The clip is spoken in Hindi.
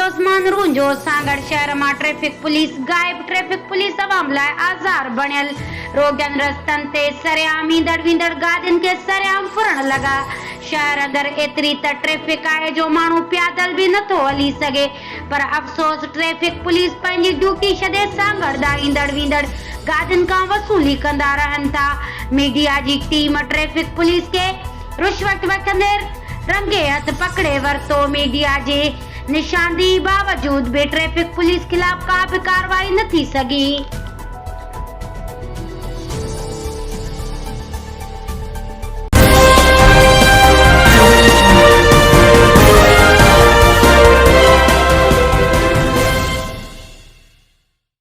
उस्मान रुंजो सांगड़ शहर में ट्रैफिक पुलिस गायब। ट्रैफिक पुलिस अवाम लाए आज़ार बणियल। रोगन रस्तन ते सरेआम ईंदड़ वींदड़ गादिन के सरेआम फुरण लगा। शहर अंदर एतरी त ट्रैफिक आहे जो मानू प्यादल भी नथो हली सके, पर अफसोस ट्रैफिक पुलिस पंहिंजी ड्यूटी छॾे सांगड़ दा ईंदड़ वींदड़ गादिन खां वसूली कंदा रहनि था। मीडिया जी टीम ट्रैफिक पुलिस के रुश्वत वठंदे रंगे हथ पकड़े वरतो। मीडिया जे निशानदेही बावजूद भी ट्रैफिक पुलिस खिलाफ का भी कार्रवाई न थी सघी।